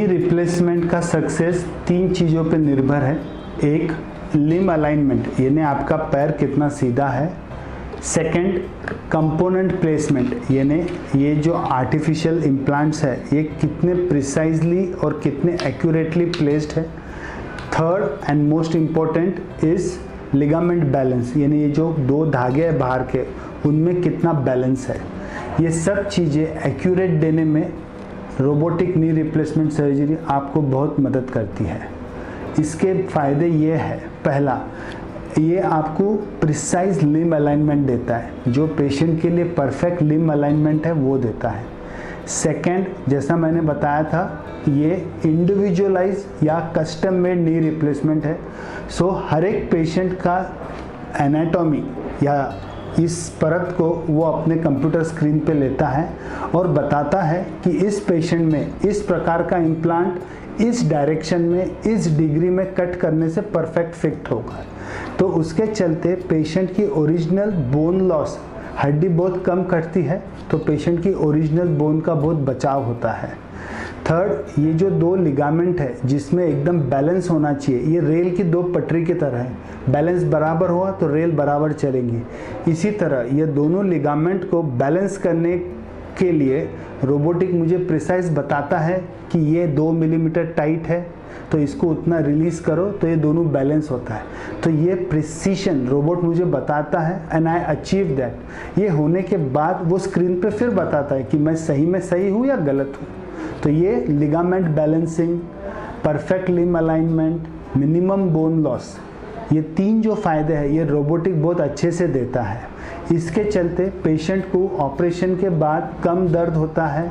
Knee replacement का success 3 चीज़ों पे निर्भर है। एक, लिम्ब अलाइनमेंट, यानी आपका पैर कितना सीधा है। सेकंड, कंपोनेंट प्लेसमेंट, यानी ये जो आर्टिफिशियल इम्प्लांट्स है ये कितने प्रिसाइजली और कितने एक्यूरेटली प्लेस्ड है। Third and most important is ligament balance, यानी ये जो 2 धागे हैं बाहर के उनमें कितना बैलेंस है। ये सब चीज़ें एक्यूरेट देने में रोबोटिक नी रिप्लेसमेंट सर्जरी आपको बहुत मदद करती है। इसके फ़ायदे ये है, पहला, ये आपको प्रिसाइज लिम्ब अलाइनमेंट देता है, जो पेशेंट के लिए परफेक्ट लिम्ब अलाइनमेंट है वो देता है। सेकंड, जैसा मैंने बताया था, ये इंडिविजुअलाइज या कस्टम मेड नी रिप्लेसमेंट है। सो हर एक पेशेंट का एनाटॉमी या इस परत को वो अपने कंप्यूटर स्क्रीन पे लेता है और बताता है कि इस पेशेंट में इस प्रकार का इम्प्लांट इस डायरेक्शन में इस डिग्री में कट करने से परफेक्ट फिट होगा। तो उसके चलते पेशेंट की ओरिजिनल बोन लॉस, हड्डी बहुत कम कटती है तो पेशेंट की ओरिजिनल बोन का बहुत बचाव होता है। थर्ड, ये जो 2 लिगामेंट है जिसमें एकदम बैलेंस होना चाहिए, ये रेल की 2 पटरी की तरह है, बैलेंस बराबर हुआ तो रेल बराबर चलेगी। इसी तरह ये दोनों लिगामेंट को बैलेंस करने के लिए रोबोटिक मुझे प्रिसाइज बताता है कि ये 2 मिलीमीटर टाइट है तो इसको उतना रिलीज करो तो ये दोनों बैलेंस होता है। तो ये प्रिसीशन रोबोट मुझे बताता है एंड आई अचीव दैट। ये होने के बाद वो स्क्रीन पे फिर बताता है कि मैं सही में सही हूँ या गलत हूँ। तो ये ligament balancing, perfect limb alignment, minimum bone loss, ये 3 जो फ़ायदे हैं ये रोबोटिक बहुत अच्छे से देता है। इसके चलते पेशेंट को ऑपरेशन के बाद कम दर्द होता है,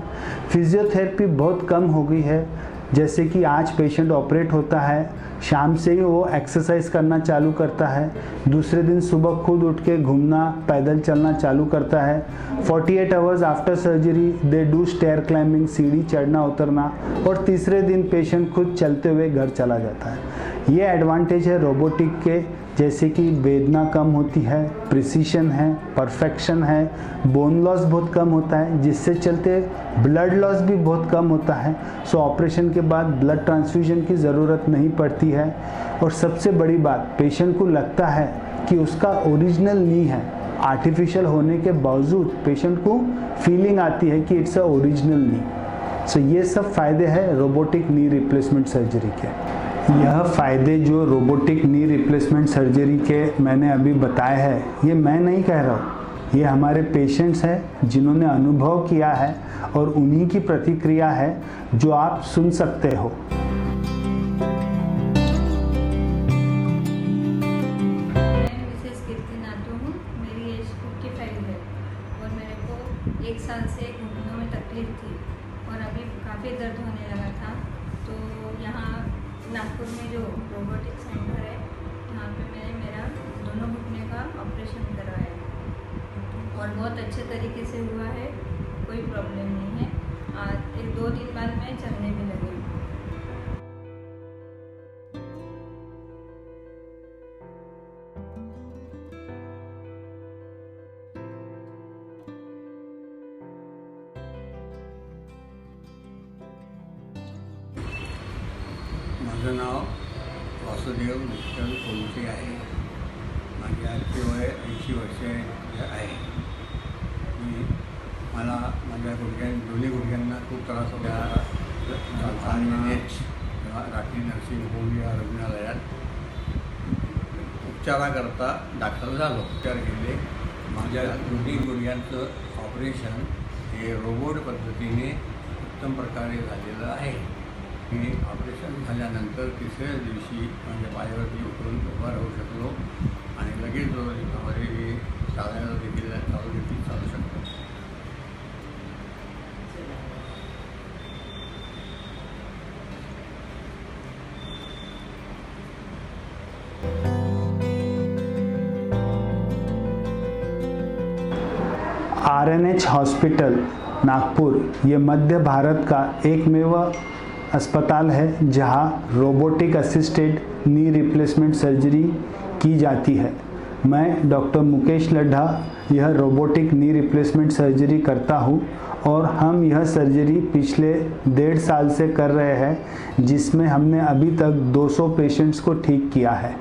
फिजियोथेरेपी बहुत कम हो गई है। जैसे कि आज पेशेंट ऑपरेट होता है, शाम से ही वो एक्सरसाइज करना चालू करता है, दूसरे दिन सुबह खुद उठ के घूमना, पैदल चलना चालू करता है। 48 hours after surgery they do stair climbing, सीढ़ी चढ़ना उतरना, और तीसरे दिन पेशेंट खुद चलते हुए घर चला जाता है। ये एडवांटेज है रोबोटिक के, जैसे कि वेदना कम होती है, प्रिसीशन है, परफेक्शन है, बोन लॉस बहुत कम होता है, जिससे चलते ब्लड लॉस भी बहुत कम होता है। सो ऑपरेशन के बाद ब्लड ट्रांसफ्यूजन की ज़रूरत नहीं पड़ती है। और सबसे बड़ी बात, पेशेंट को लगता है कि उसका ओरिजिनल नी है, आर्टिफिशियल होने के बावजूद पेशेंट को फीलिंग आती है कि इट्स अ ओरिजिनल नी। सो ये सब फ़ायदे हैं रोबोटिक नी रिप्लेसमेंट सर्जरी के। यह फ़ायदे जो रोबोटिक नी रिप्लेसमेंट सर्जरी के मैंने अभी बताए हैं, ये मैं नहीं कह रहा हूँ, ये हमारे पेशेंट्स हैं जिन्होंने अनुभव किया है और उन्हीं की प्रतिक्रिया है जो आप सुन सकते हो। मेरी एज 55 है और मेरे को 1 साल से घुटनों में तकलीफ थी और अभी काफ़ी दर्द होने लगा था। तो यहाँ नागपुर में जो रोबोटिक सेंटर है यहाँ पे मैंने मेरा दोनों घुटने का ऑपरेशन करवाया और बहुत अच्छे तरीके से हुआ है, कोई प्रॉब्लम नहीं है। आज 1-2 दिन बाद मैं चलने भी लगी। माझं नाव वासुदेव विठ्ठल कोलते आहे। माझे आजचे वय 80 वर्षे आहे। मला माझ्या दोन्ही गुडघ्यांना खूप त्रास होता आणि राठी नर्सिंग होम या रुग्णालयात उपचाराकरता दाखल झालो। उपचार केले। माझ्या दोन्ही गुडघ्यांचं ऑपरेशन हे रोबोट पद्धतीने उत्तम प्रकारे झालेलं आहे। मी ऑपरेशन झाल्यानंतर 3ऱ्या दिवशी माझ्या पायावरती उतरून उभा राहू शकलो आणि लगेच रिकव्हरी मी चालायला देखील चालू शकतो। RNH हॉस्पिटल नागपुर ये मध्य भारत का एकमेव अस्पताल है जहां robotic assisted knee replacement surgery की जाती है। मैं डॉक्टर मुकेश लड्ढा यह रोबोटिक नी रिप्लेसमेंट सर्जरी करता हूं और हम यह सर्जरी पिछले 1.5 साल से कर रहे हैं, जिसमें हमने अभी तक 200 पेशेंट्स को ठीक किया है।